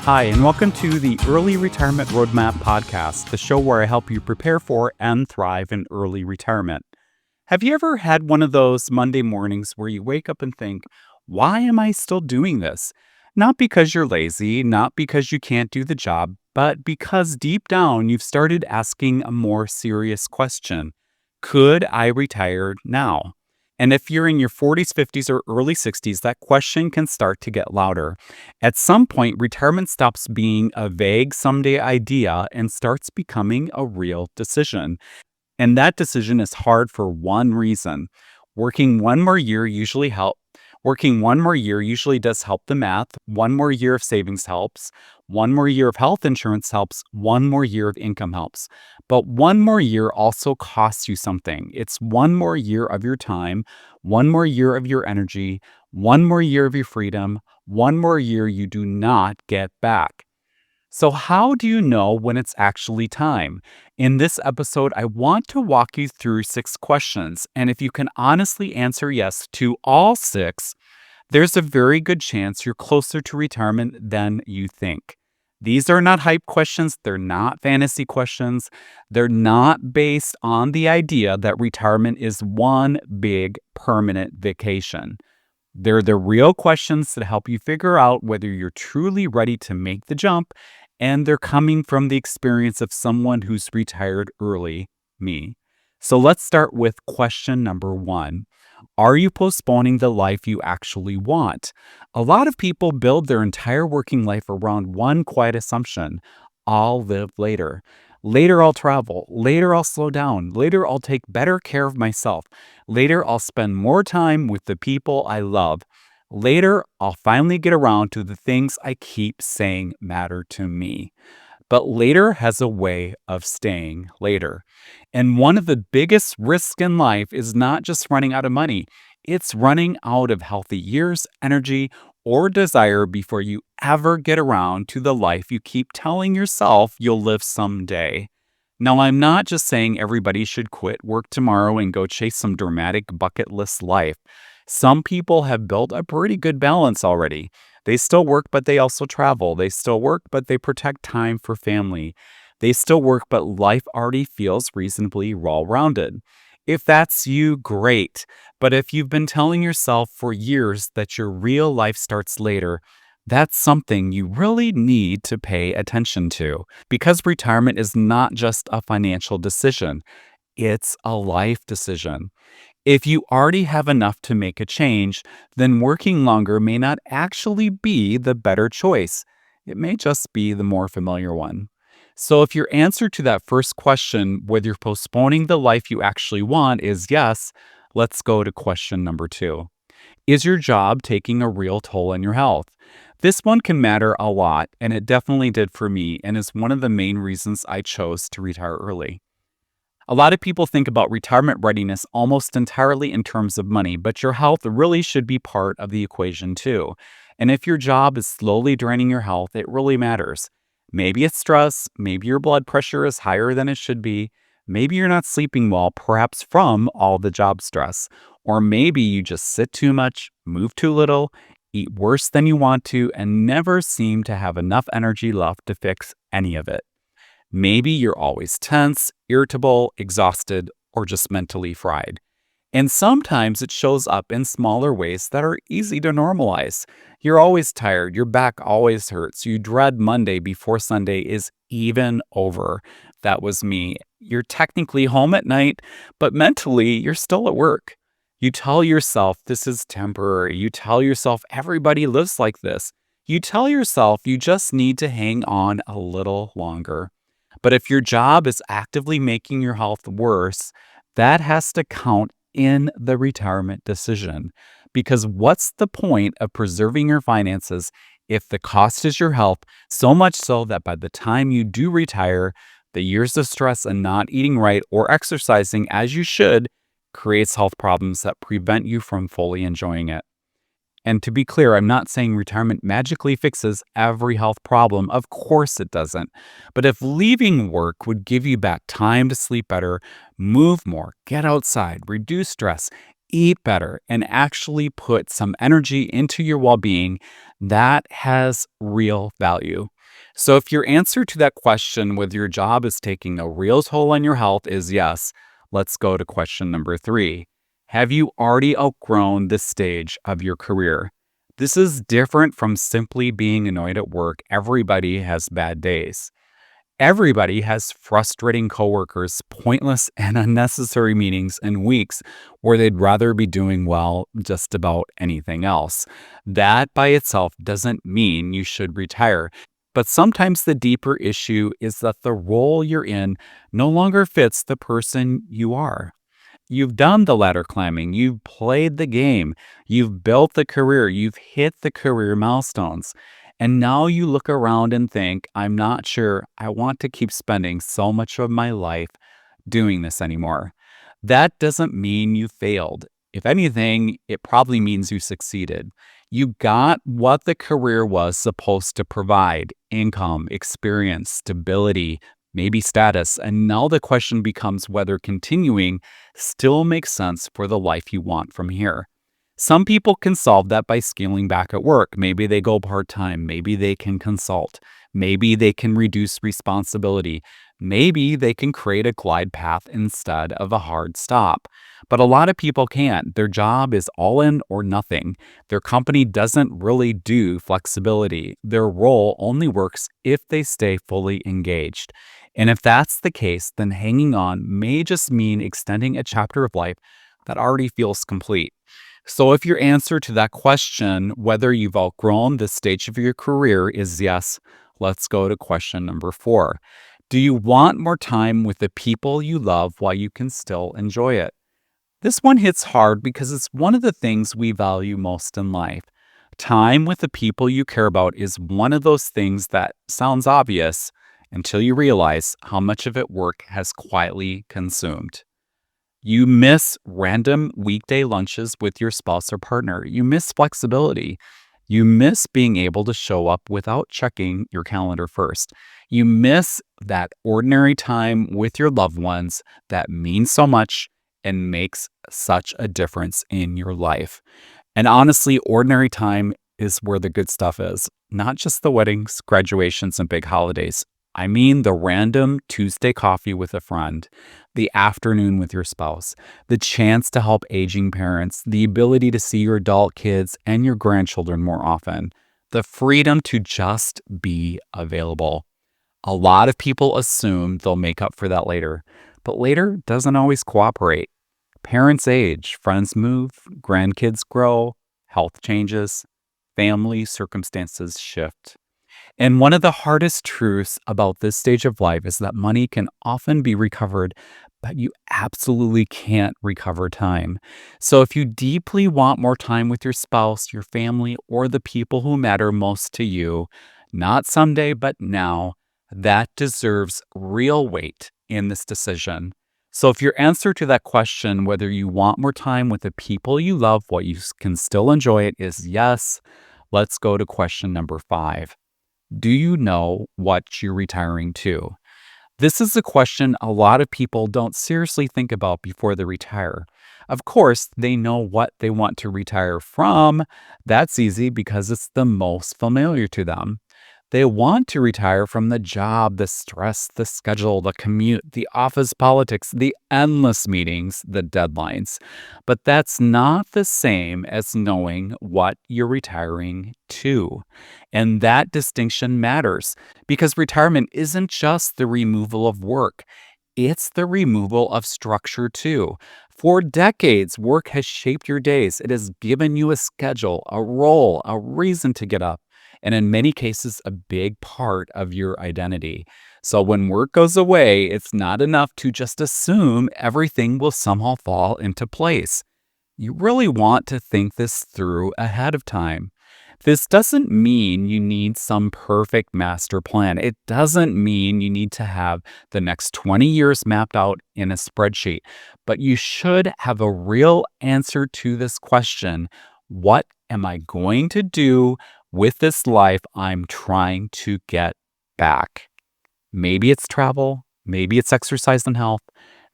Hi, and welcome to the Early Retirement Roadmap podcast, the show where I help you prepare for and thrive in early retirement. Have you ever had one of those Monday mornings where you wake up and think, why am I still doing this? Not because you're lazy, not because you can't do the job, but because deep down you've started asking a more serious question. Could I retire now? And if you're in your 40s, 50s, or early 60s, that question can start to get louder. At some point, retirement stops being a vague someday idea and starts becoming a real decision. And that decision is hard for one reason. Working one more year usually help. Working one more year usually does help the math. One more year of savings helps. One more year of health insurance helps. One more year of income helps. But one more year also costs you something. It's one more year of your time, one more year of your energy, one more year of your freedom, one more year you do not get back. So, how do you know when it's actually time? In this episode, I want to walk you through 6 questions. And if you can honestly answer yes to all 6, there's a very good chance you're closer to retirement than you think. These are not hype questions. They're not fantasy questions. They're not based on the idea that retirement is one big permanent vacation. They're the real questions that help you figure out whether you're truly ready to make the jump, and they're coming from the experience of someone who's retired early, me. So let's start with question number 1. Are you postponing the life you actually want? A lot of people build their entire working life around one quiet assumption: I'll live later. Later, I'll travel. Later, I'll slow down. Later, I'll take better care of myself. Later, I'll spend more time with the people I love. Later, I'll finally get around to the things I keep saying matter to me. But later has a way of staying later. And one of the biggest risks in life is not just running out of money, it's running out of healthy years, energy, or desire before you ever get around to the life you keep telling yourself you'll live someday. Now, I'm not just saying everybody should quit work tomorrow and go chase some dramatic bucket list life. Some people have built a pretty good balance already. They still work, but they also travel. They still work, but they protect time for family. They still work, but life already feels reasonably well-rounded. If that's you, great. But if you've been telling yourself for years that your real life starts later, that's something you really need to pay attention to. Because retirement is not just a financial decision, it's a life decision. If you already have enough to make a change, then working longer may not actually be the better choice. It may just be the more familiar one. So if your answer to that first question, whether you're postponing the life you actually want, is yes, let's go to question number 2. Is your job taking a real toll on your health? This one can matter a lot, and it definitely did for me, and is one of the main reasons I chose to retire early. A lot of people think about retirement readiness almost entirely in terms of money, but your health really should be part of the equation too. And if your job is slowly draining your health, it really matters. Maybe it's stress, maybe your blood pressure is higher than it should be, maybe you're not sleeping well, perhaps from all the job stress, or maybe you just sit too much, move too little, eat worse than you want to, and never seem to have enough energy left to fix any of it. Maybe you're always tense, irritable, exhausted, or just mentally fried. And sometimes it shows up in smaller ways that are easy to normalize. You're always tired, your back always hurts, you dread Monday before Sunday is even over. That was me. You're technically home at night, but mentally you're still at work. You tell yourself this is temporary. You tell yourself everybody lives like this. You tell yourself you just need to hang on a little longer. But if your job is actively making your health worse, that has to count in the retirement decision. Because what's the point of preserving your finances if the cost is your health, so much so that by the time you do retire, the years of stress and not eating right or exercising as you should creates health problems that prevent you from fully enjoying it? And to be clear, I'm not saying retirement magically fixes every health problem. Of course it doesn't. But if leaving work would give you back time to sleep better, move more, get outside, reduce stress, eat better, and actually put some energy into your well-being, that has real value. So, if your answer to that question, whether your job is taking a real toll on your health, is yes, let's go to question number three. Have you already outgrown this stage of your career? This is different from simply being annoyed at work. Everybody has bad days. Everybody has frustrating coworkers, pointless and unnecessary meetings, and weeks where they'd rather be doing well just about anything else. That by itself doesn't mean you should retire. But sometimes the deeper issue is that the role you're in no longer fits the person you are. You've done the ladder climbing, you've played the game, you've built the career, you've hit the career milestones. And now you look around and think, I'm not sure I want to keep spending so much of my life doing this anymore. That doesn't mean you failed. If anything, it probably means you succeeded. You got what the career was supposed to provide: income, experience, stability, maybe status. And now the question becomes whether continuing still makes sense for the life you want from here. Some people can solve that by scaling back at work. Maybe they go part time. Maybe they can consult. Maybe they can reduce responsibility. Maybe they can create a glide path instead of a hard stop. But a lot of people can't. Their job is all in or nothing. Their company doesn't really do flexibility. Their role only works if they stay fully engaged. And if that's the case, then hanging on may just mean extending a chapter of life that already feels complete. So, if your answer to that question, whether you've outgrown this stage of your career, is yes, let's go to question number four. Do you want more time with the people you love while you can still enjoy it? This one hits hard because it's one of the things we value most in life. Time with the people you care about is one of those things that sounds obvious until you realize how much of it work has quietly consumed. You miss random weekday lunches with your spouse or partner. You miss flexibility. You miss being able to show up without checking your calendar first. You miss that ordinary time with your loved ones that means so much and makes such a difference in your life. And honestly, ordinary time is where the good stuff is, not just the weddings, graduations, and big holidays. I mean the random Tuesday coffee with a friend, the afternoon with your spouse, the chance to help aging parents, the ability to see your adult kids and your grandchildren more often, the freedom to just be available. A lot of people assume they'll make up for that later, but later doesn't always cooperate. Parents age, friends move, grandkids grow, health changes, family circumstances shift. And one of the hardest truths about this stage of life is that money can often be recovered, but you absolutely can't recover time. So if you deeply want more time with your spouse, your family, or the people who matter most to you, not someday, but now, that deserves real weight in this decision. So if your answer to that question, whether you want more time with the people you love, what you can still enjoy it, is yes, let's go to question number five. Do you know what you're retiring to? This is a question a lot of people don't seriously think about before they retire. Of course, they know what they want to retire from. That's easy because it's the most familiar to them. They want to retire from the job, the stress, the schedule, the commute, the office politics, the endless meetings, the deadlines. But that's not the same as knowing what you're retiring to. And that distinction matters because retirement isn't just the removal of work. It's the removal of structure too. For decades, work has shaped your days. It has given you a schedule, a role, a reason to get up, and in many cases, a big part of your identity. So when work goes away, it's not enough to just assume everything will somehow fall into place. You really want to think this through ahead of time. This doesn't mean you need some perfect master plan. It doesn't mean you need to have the next 20 years mapped out in a spreadsheet. But you should have a real answer to this question: what am I going to do with this life I'm trying to get back? Maybe it's travel, maybe it's exercise and health,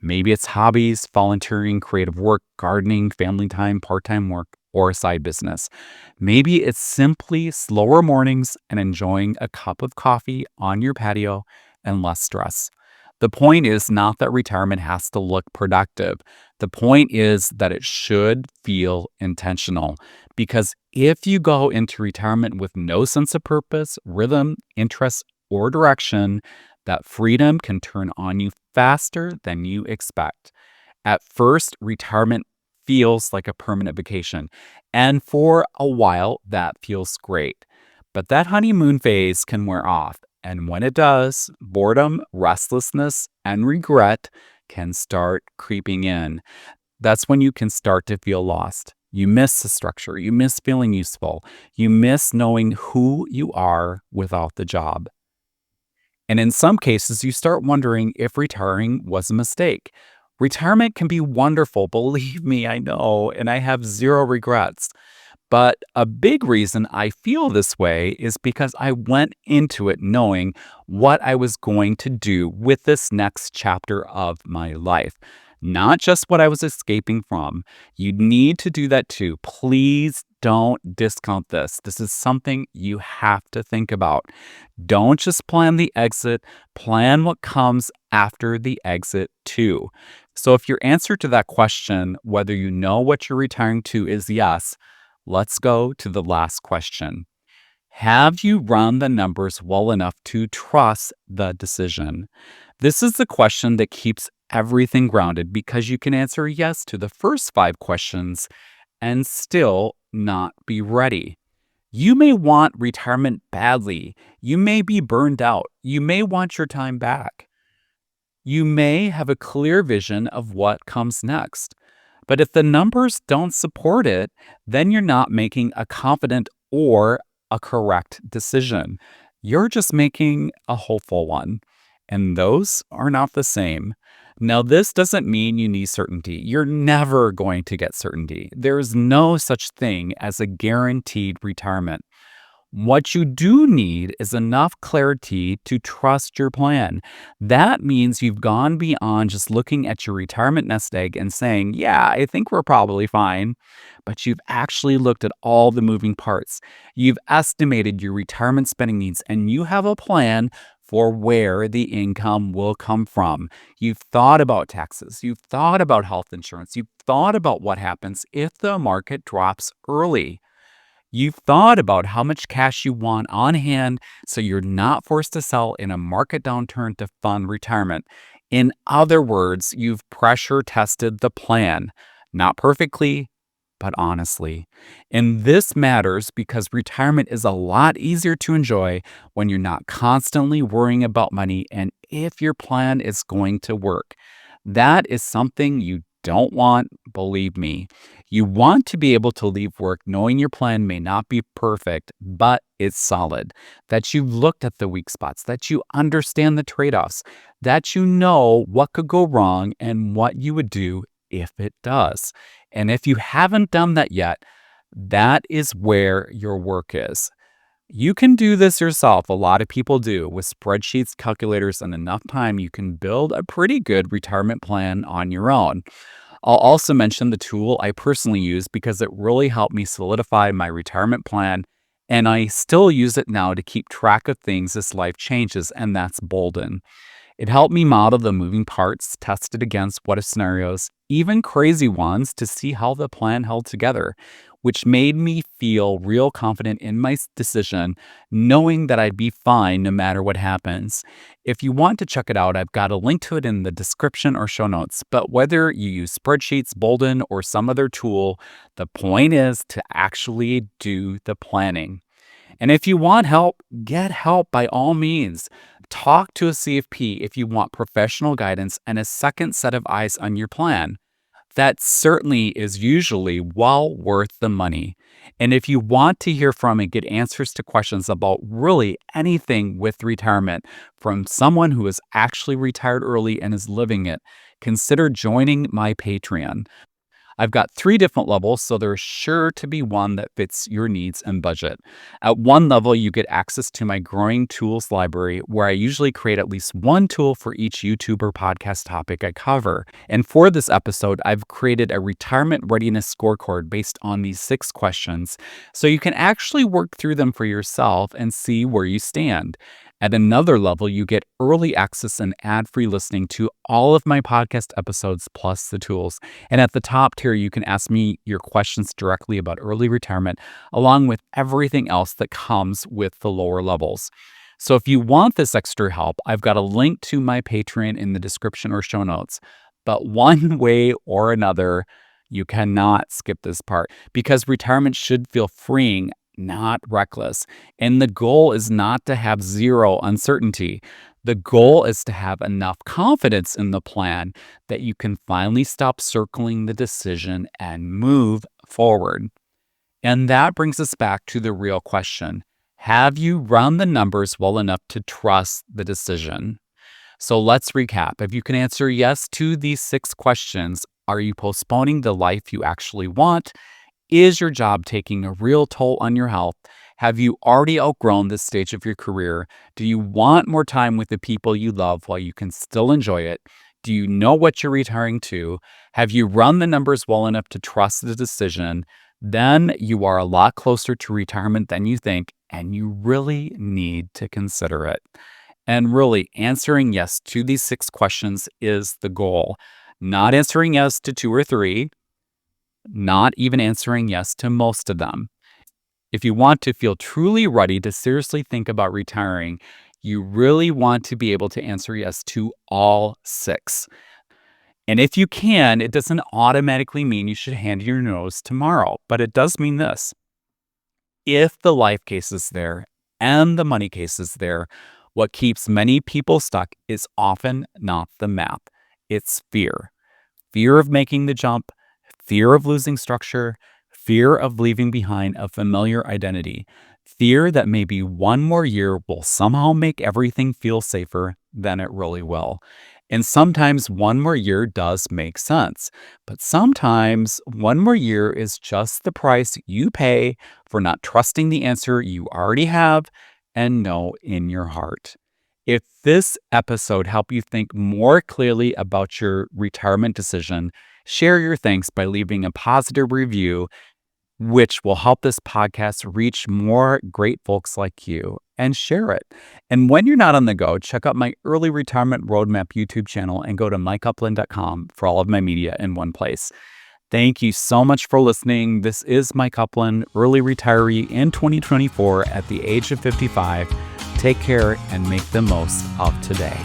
maybe it's hobbies, volunteering, creative work, gardening, family time, part time work. or a side business. Maybe it's simply slower mornings and enjoying a cup of coffee on your patio and less stress. The point is not that retirement has to look productive. The point is that it should feel intentional. Because if you go into retirement with no sense of purpose, rhythm, interest, or direction, that freedom can turn on you faster than you expect. At first, retirement feels like a permanent vacation. And for a while, that feels great. But that honeymoon phase can wear off. And when it does, boredom, restlessness, and regret can start creeping in. That's when you can start to feel lost. You miss the structure. You miss feeling useful. You miss knowing who you are without the job. And in some cases, you start wondering if retiring was a mistake. Retirement can be wonderful, believe me, I know, and I have zero regrets. But a big reason I feel this way is because I went into it knowing what I was going to do with this next chapter of my life, not just what I was escaping from. You need to do that too. Please don't discount this. This is something you have to think about. Don't just plan the exit, plan what comes after the exit too. So if your answer to that question, whether you know what you're retiring to, is yes, let's go to the last question. Have you run the numbers well enough to trust the decision? This is the question that keeps everything grounded because you can answer yes to the first five questions and still not be ready. You may want retirement badly. You may be burned out. You may want your time back. You may have a clear vision of what comes next. But if the numbers don't support it, then you're not making a confident or a correct decision. You're just making a hopeful one. And those are not the same. Now, this doesn't mean you need certainty. You're never going to get certainty. There is no such thing as a guaranteed retirement. What you do need is enough clarity to trust your plan. That means you've gone beyond just looking at your retirement nest egg and saying, yeah, I think we're probably fine. But you've actually looked at all the moving parts. You've estimated your retirement spending needs and you have a plan for where the income will come from. You've thought about taxes. You've thought about health insurance. You've thought about what happens if the market drops early. You've thought about how much cash you want on hand so you're not forced to sell in a market downturn to fund retirement. In other words, you've pressure tested the plan, not perfectly, but honestly. And this matters because retirement is a lot easier to enjoy when you're not constantly worrying about money and if your plan is going to work. That is something you don't want, believe me. You want to be able to leave work knowing your plan may not be perfect, but it's solid, that you've looked at the weak spots, that you understand the trade offs, that you know what could go wrong and what you would do if it does. And if you haven't done that yet, that is where your work is. You can do this yourself. A lot of people do. With spreadsheets, calculators, and enough time, you can build a pretty good retirement plan on your own. I'll also mention the tool I personally use because it really helped me solidify my retirement plan, and I still use it now to keep track of things as life changes, and that's Bolden. It helped me model the moving parts, test it against what if scenarios, even crazy ones, to see how the plan held together, which made me feel real confident in my decision, knowing that I'd be fine no matter what happens. If you want to check it out, I've got a link to it in the description or show notes. But whether you use spreadsheets, Bolden, or some other tool, the point is to actually do the planning. And if you want help, get help by all means. Talk to a CFP if you want professional guidance and a second set of eyes on your plan. That certainly is usually well worth the money. And if you want to hear from and get answers to questions about really anything with retirement from someone who is actually retired early and is living it, consider joining my Patreon. I've got 3 different levels, so there's sure to be one that fits your needs and budget. At one level, you get access to my growing tools library, where I usually create at least one tool for each YouTube or podcast topic I cover. And for this episode, I've created a retirement readiness scorecard based on these 6 questions, so you can actually work through them for yourself and see where you stand. At another level, you get early access and ad-free listening to all of my podcast episodes plus the tools. And at the top tier, you can ask me your questions directly about early retirement, along with everything else that comes with the lower levels. So if you want this extra help, I've got a link to my Patreon in the description or show notes. But one way or another, you cannot skip this part because retirement should feel freeing, not reckless. And the goal is not to have zero uncertainty. The goal is to have enough confidence in the plan that you can finally stop circling the decision and move forward. And that brings us back to the real question. Have you run the numbers well enough to trust the decision? So let's recap. If you can answer yes to these 6 questions, are you postponing the life you actually want? Is your job taking a real toll on your health? Have you already outgrown this stage of your career? Do you want more time with the people you love while you can still enjoy it? Do you know what you're retiring to? Have you run the numbers well enough to trust the decision? Then you are a lot closer to retirement than you think, and you really need to consider it. And really, answering yes to these 6 questions is the goal. Not answering yes to 2 or 3, not even answering yes to most of them. If you want to feel truly ready to seriously think about retiring, you really want to be able to answer yes to all 6. And if you can, it doesn't automatically mean you should hand in your nose tomorrow, but it does mean this. If the life case is there and the money case is there, what keeps many people stuck is often not the math. It's fear. Fear of making the jump, fear of losing structure, fear of leaving behind a familiar identity, fear that maybe one more year will somehow make everything feel safer than it really will. And sometimes one more year does make sense, but sometimes one more year is just the price you pay for not trusting the answer you already have and know in your heart. If this episode helped you think more clearly about your retirement decision, share your thanks by leaving a positive review, which will help this podcast reach more great folks like you, and share it. And when you're not on the go, check out my Early Retirement Roadmap YouTube channel and go to mikeupland.com for all of my media in one place. Thank you so much for listening. This is Mike Upland, early retiree in 2024 at the age of 55. Take care and make the most of today.